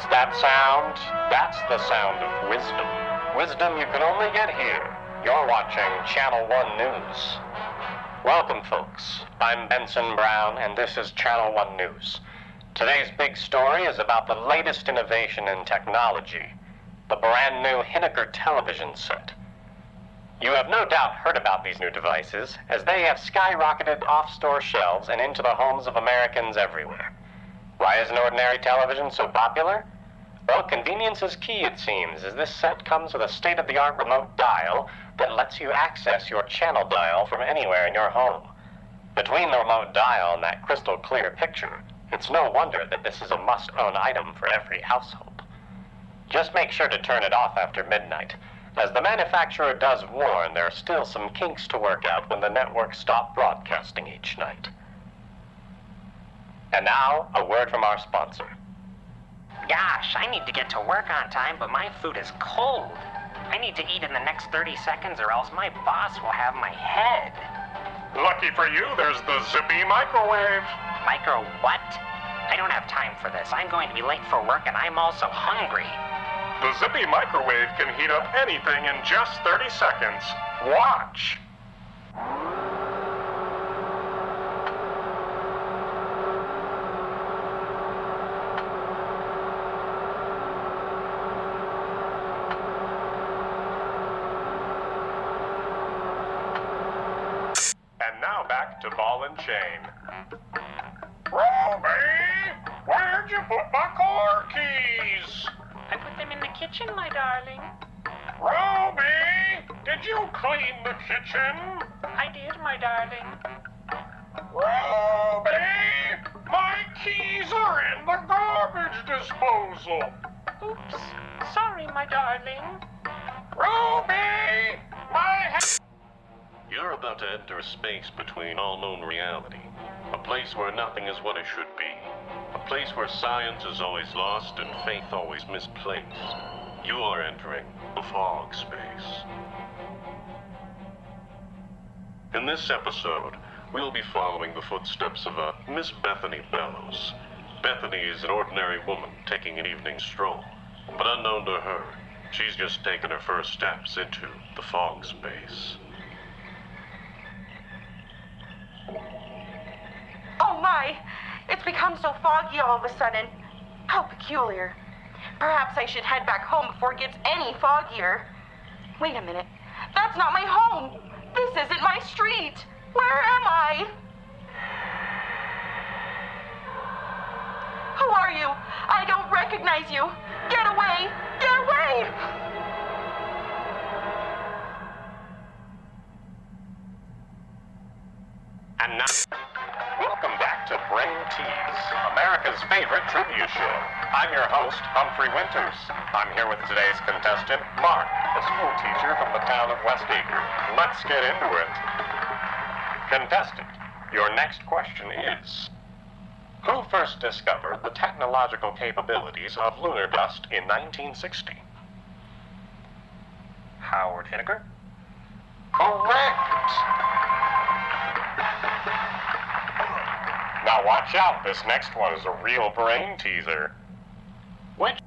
What's that sound? That's the sound of wisdom. Wisdom you can only get here. You're watching Channel 1 News. Welcome, folks. I'm Benson Brown, and this is Channel 1 News. Today's big story is about the latest innovation in technology, the brand new Hinnaker television set. You have no doubt heard about these new devices, as they have skyrocketed off store shelves and into the homes of Americans everywhere. Why is an ordinary television so popular? Well, convenience is key, it seems, as this set comes with a state-of-the-art remote dial that lets you access your channel dial from anywhere in your home. Between the remote dial and that crystal clear picture, it's no wonder that this is a must-own item for every household. Just make sure to turn it off after midnight, as the manufacturer does warn there are still some kinks to work out when the networks stop broadcasting each night. And now, a word from our sponsor. Gosh, I need to get to work on time, but my food is cold. I need to eat in the next 30 seconds or else my boss will have my head. Lucky for you, there's the Zippy microwave. Micro what? I don't have time for this. I'm going to be late for work and I'm also hungry. The Zippy microwave can heat up anything in just 30 seconds. Watch. And now back to ball and chain. Roby, where'd you put my car keys? I put them in the kitchen, my darling. Roby, did you clean the kitchen? I did, my darling. Roby, my keys are in the garbage disposal. Oops. Sorry, my darling. Roby, my You're about to enter a space between all known reality. A place where nothing is what it should be. A place where science is always lost and faith always misplaced. You are entering the fog space. In this episode, we'll be following the footsteps of a Miss Bethany Bellows. Bethany is an ordinary woman taking an evening stroll. But unknown to her, she's just taken her first steps into the fog space. Oh my! It's become so foggy all of a sudden. How peculiar. Perhaps I should head back home before it gets any foggier. Wait a minute. That's not my home! This isn't my street! Where am I? Who are you? I don't recognize you! Get away! Get away! And now, welcome back to Brain Tease, America's favorite trivia show. I'm your host, Humphrey Winters. I'm here with today's contestant, Mark, a school teacher from the town of West Acre. Let's get into it. Contestant, your next question is, who first discovered the technological capabilities of lunar dust in 1960? Howard Hinnaker? Correct! Now watch out, this next one is a real brain teaser. Which...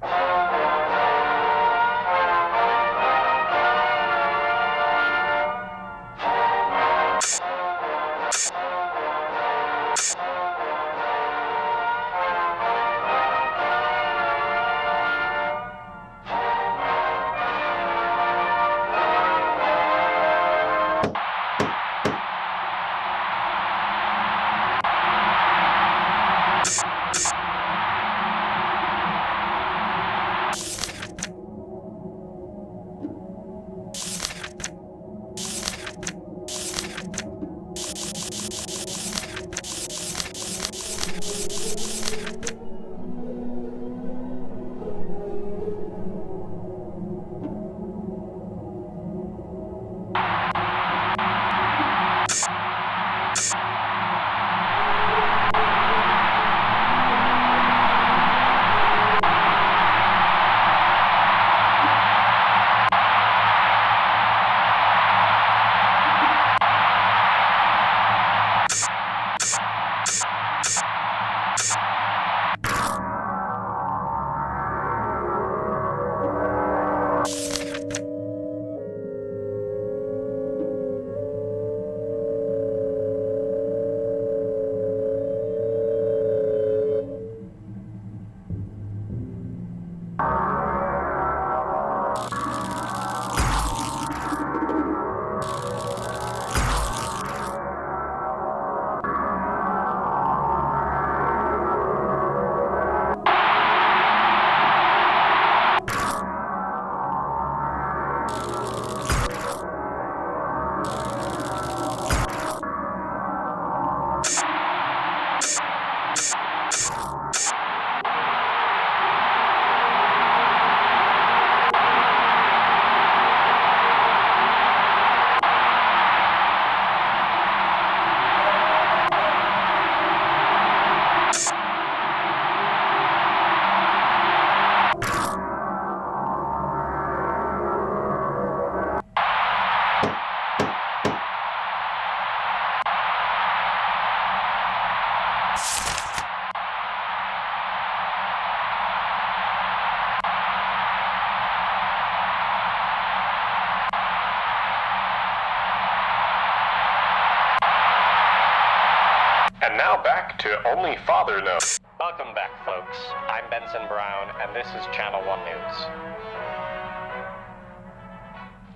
And now back to Only Father Knows. Welcome back, folks. I'm Benson Brown, and this is Channel 1 News.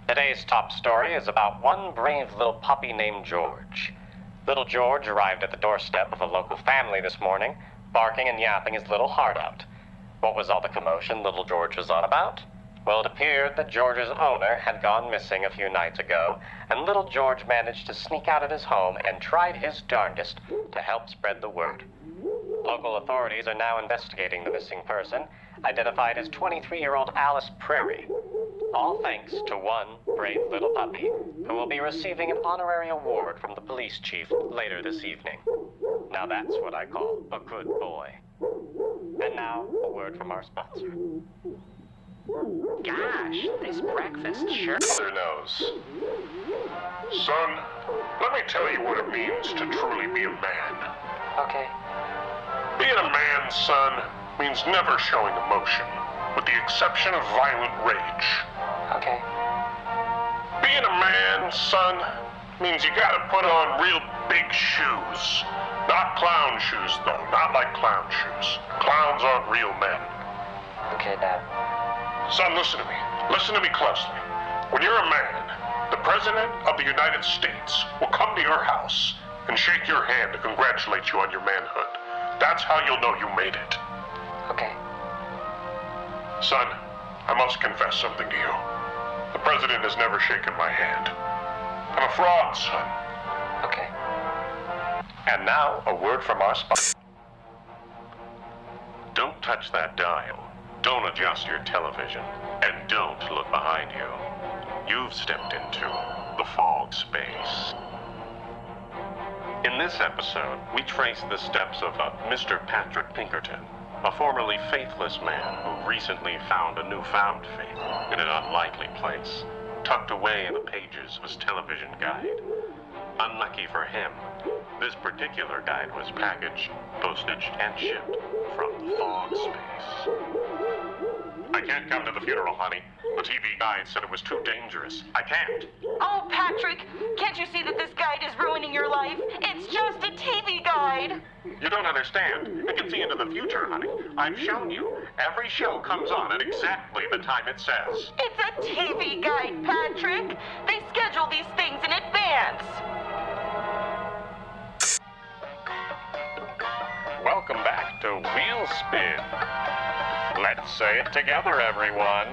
Today's top story is about one brave little puppy named George. Little George arrived at the doorstep of a local family this morning, barking and yapping his little heart out. What was all the commotion little George was on about? Well, it appeared that George's owner had gone missing a few nights ago, and little George managed to sneak out of his home and tried his darndest to help spread the word. Local authorities are now investigating the missing person, identified as 23-year-old Alice Prairie. All thanks to one brave little puppy, who will be receiving an honorary award from the police chief later this evening. Now that's what I call a good boy. And now, a word from our sponsor. Gosh, this breakfast sure... Father Knows. Son, let me tell you what it means to truly be a man. Okay. Being a man, son, means never showing emotion, with the exception of violent rage. Okay. Being a man, son, means you gotta put on real big shoes. Not clown shoes, though. Not like clown shoes. Clowns aren't real men. Okay, Dad. Son, listen to me. Listen to me closely. When you're a man, the President of the United States will come to your house and shake your hand to congratulate you on your manhood. That's how you'll know you made it. Okay. Son, I must confess something to you. The President has never shaken my hand. I'm a fraud, son. Okay. And now, a word from our sponsor. Don't touch that dial. Don't adjust your television. And don't look behind you. You've stepped into the fog space. In this episode, we trace the steps of Mr. Patrick Pinkerton, a formerly faithless man who recently found a newfound faith in an unlikely place, tucked away in the pages of his television guide. Unlucky for him, this particular guide was packaged, postage, and shipped from the fog space. I can't come to the funeral, honey. The TV guide said it was too dangerous. I can't. Oh, Patrick, can't you see that this guide is ruining your life? It's just a TV guide. You don't understand. It can see into the future, honey. I've shown you. Every show comes on at exactly the time it says. It's a TV guide, Patrick. They schedule these things in advance. Welcome back to Wheel Spin. Let's say it together, everyone.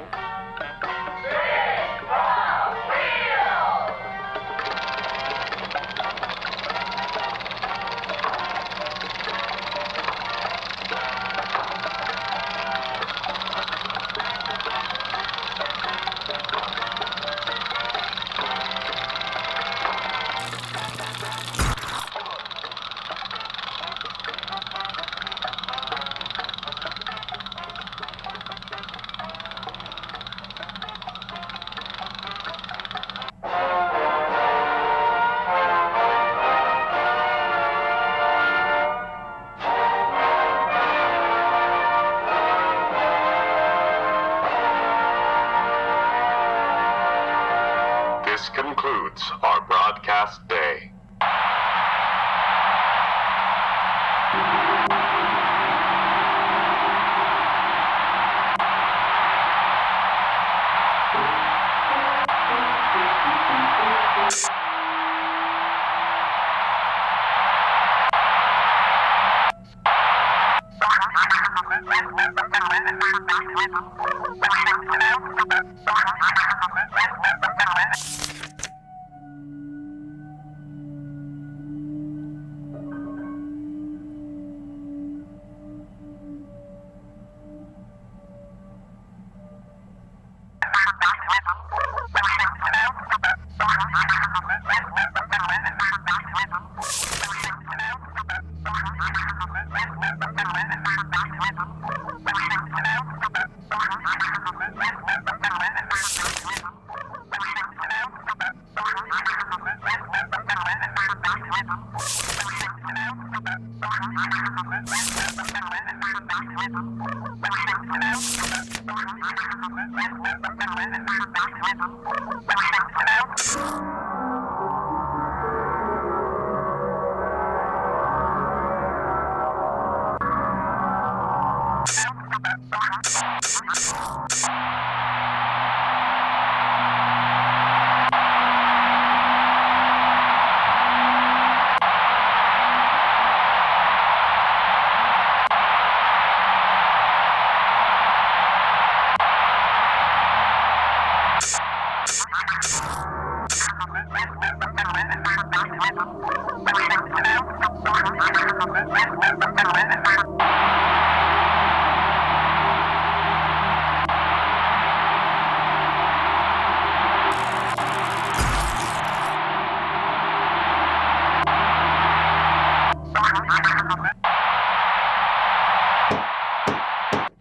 This concludes our broadcast day.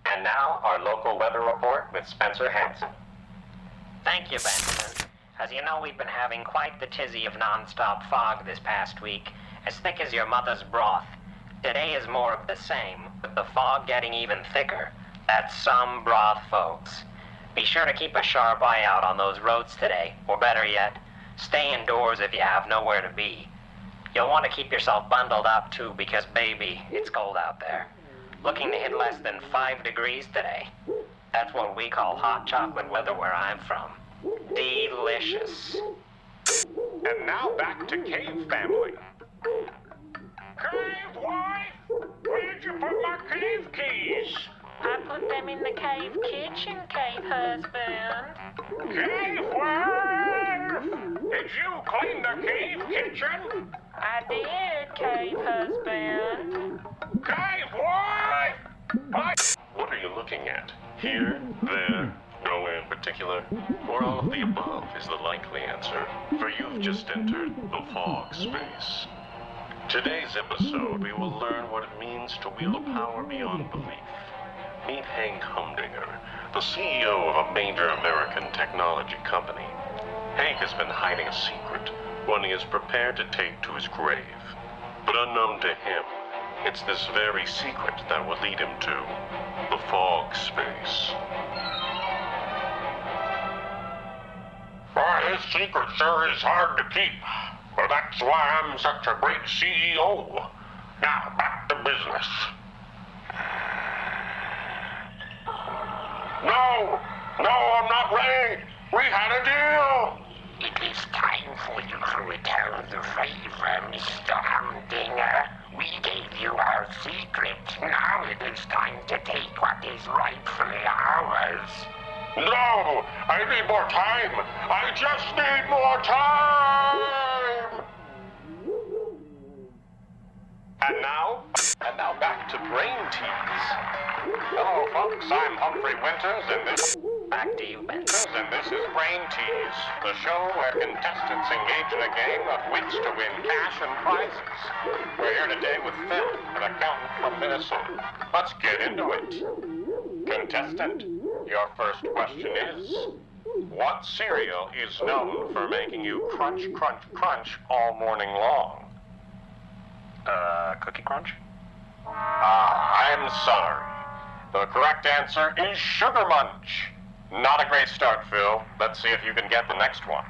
And now, our local weather report with Spencer Hansen. Thank you, Benson. As you know, we've been having quite the tizzy of non-stop fog this past week, as thick as your mother's broth. Today is more of the same, with the fog getting even thicker. That's some broth, folks. Be sure to keep a sharp eye out on those roads today, or better yet, stay indoors if you have nowhere to be. You'll want to keep yourself bundled up, too, because, baby, it's cold out there. Looking to hit less than 5 degrees today. That's what we call hot chocolate weather where I'm from. Delicious. And now back to Cave Family. Cave wife, where'd you put my cave keys? I put them in the cave kitchen, cave husband. Cave wife, did you clean the cave kitchen? I did, cave husband. Cave wife, What are you looking at? Here, there, nowhere in particular, or all of the above is the likely answer, for you've just entered the fog space. Today's episode, we will learn what it means to wield a power beyond belief. Meet Hank Humdinger, the CEO of a major American technology company. Hank has been hiding a secret, one he is prepared to take to his grave. But unknown to him, it's this very secret that will lead him to the fog space. Why, his secret sure is hard to keep. But that's why I'm such a great CEO. Now, back to business. No, I'm not ready. We had a deal. It is time for you to return the favor, Mr. Humdinger. We gave you our secret. Now it is time to take what is rightfully ours. No, I need more time. I just need more time. And now back to Brain Tease. Hello, folks. I'm Humphrey Winters, and this Back to you, Benson. is Brain Tease, the show where contestants engage in a game of wits to win cash and prizes. We're here today with Phil, an accountant from Minnesota. Let's get into it. Contestant, your first question is, what cereal is known for making you crunch, crunch, crunch all morning long? Cookie Crunch? I'm sorry. The correct answer is Sugar Munch. Not a great start, Phil. Let's see if you can get the next one.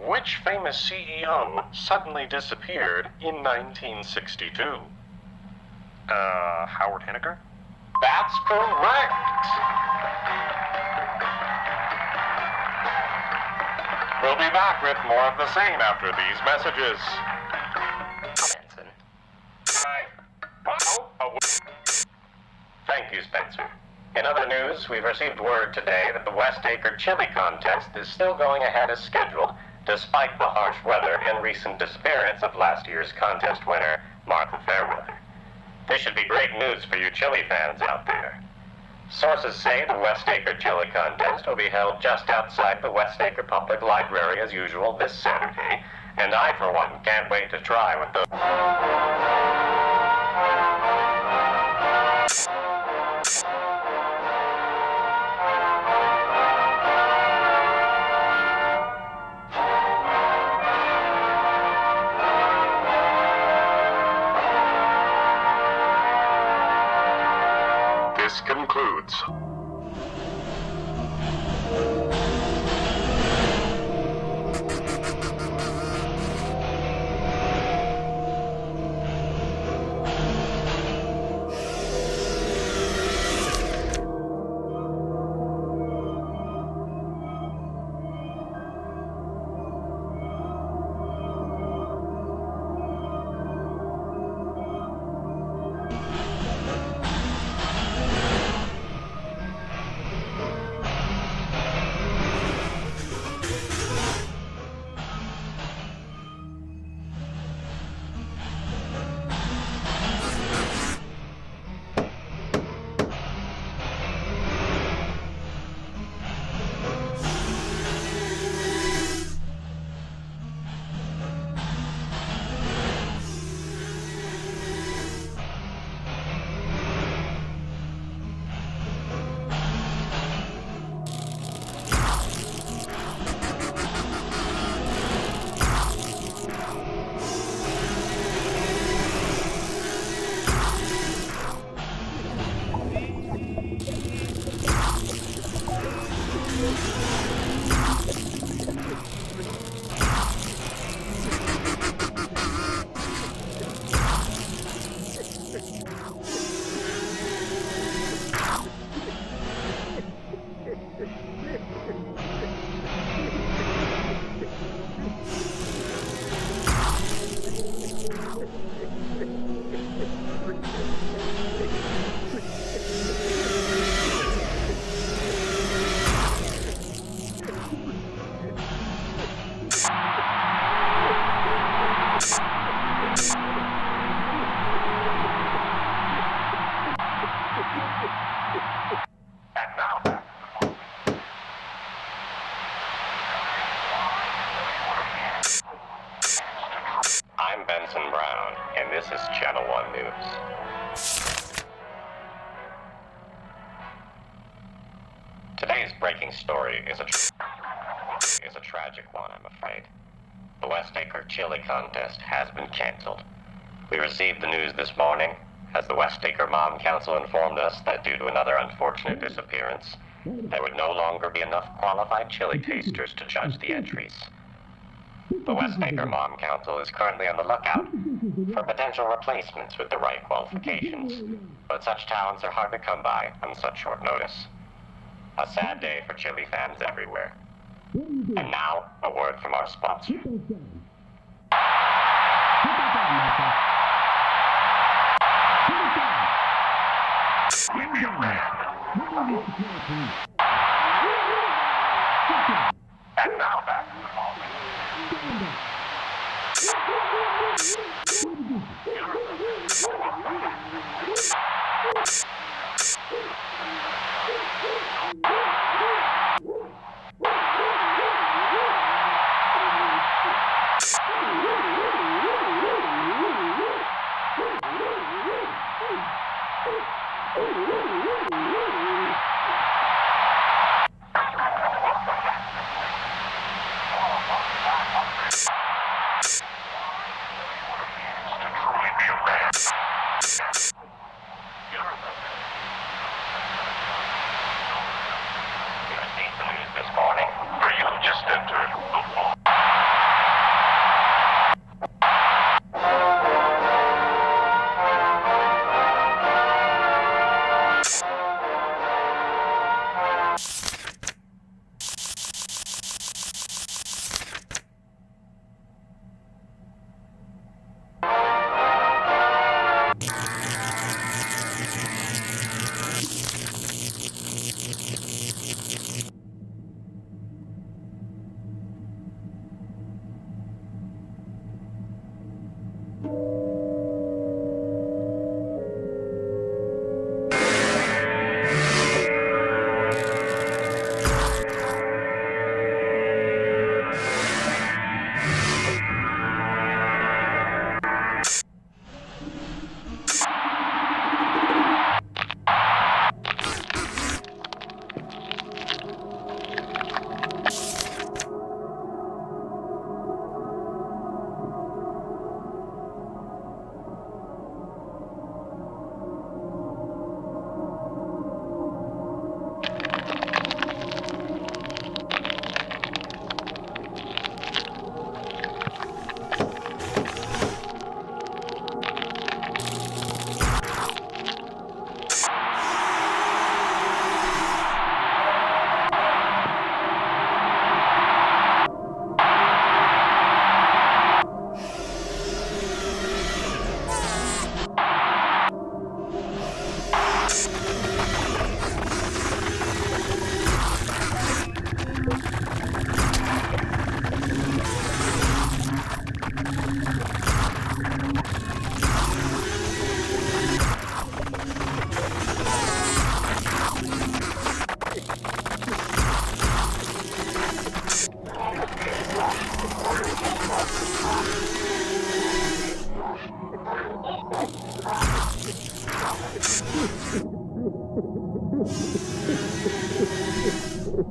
Which famous CEO suddenly disappeared in 1962? Howard Henniker? That's correct. We'll be back with more of the same after these messages. Benson. Thank you, Spencer. In other news, we've received word today that the West Acre Chili Contest is still going ahead as scheduled, despite the harsh weather and recent disappearance of last year's contest winner, Martha Fairweather. This should be great news for you chili fans out there. Sources say the West Acre Chili Contest will be held just outside the West Acre Public Library as usual this Saturday, and I, for one, can't wait to try with the... This concludes. I'm Benson Brown, and this is Channel 1 News. Today's breaking story is a tragic one, I'm afraid. The West Acre Chili Contest has been canceled. We received the news this morning, as the West Acre Mom Council informed us that due to another unfortunate disappearance, there would no longer be enough qualified chili tasters to judge the entries. The West Acre Mom Council is currently on the lookout for potential replacements with the right qualifications, but such talents are hard to come by on such short notice. A sad day for chili fans everywhere. And now, a word from our sponsor. And now back to the moment. Good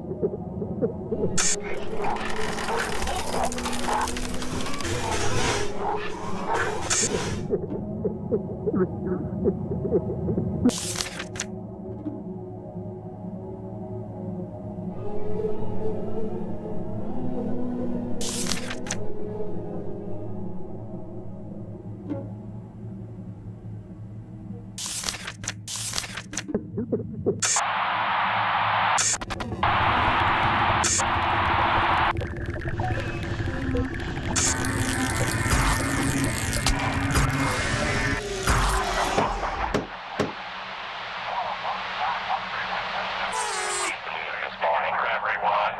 morning, everyone.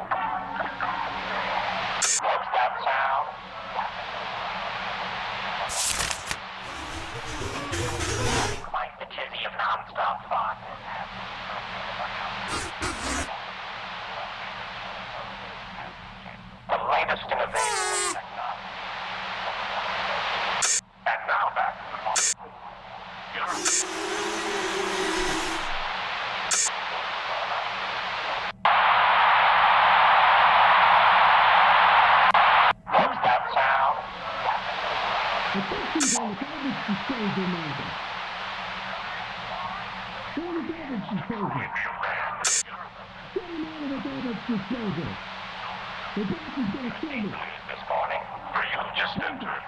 What's that sound? Quite the tizzy of non-stop fog. The latest innovation in technology. And now back to the What's that sound? Attention on the garbage disposal man. Go to garbage disposal. Get him out of the garbage disposal. The boss is gonna kill me. This morning, for you just entered.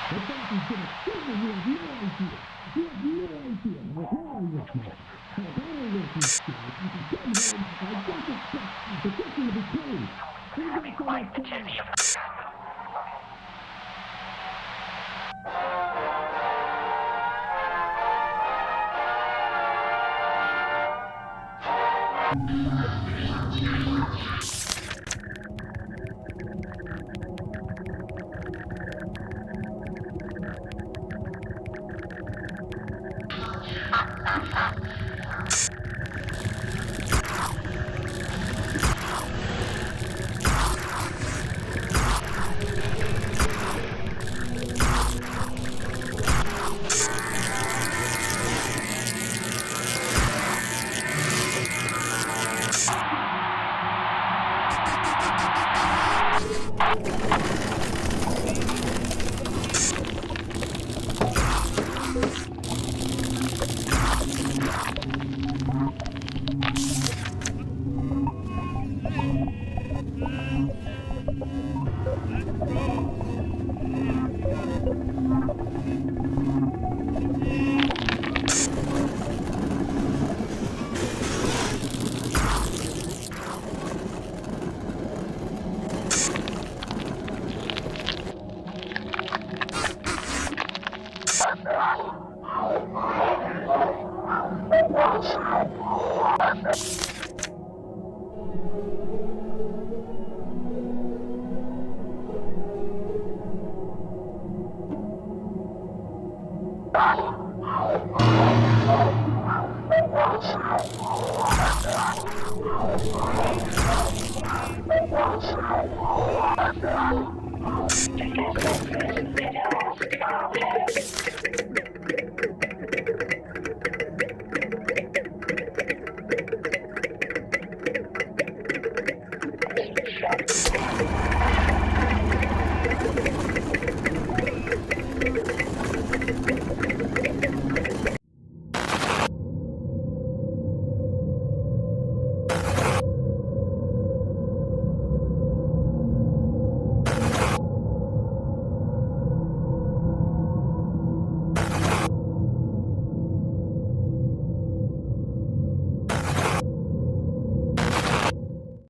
The boss is gonna kill me. You have no idea. You have no idea how hard I work now. How hard I work these days. You can come home. I don't expect the kitchen to be clean. Who's gonna come Quite the outside? tizzy of Thank you.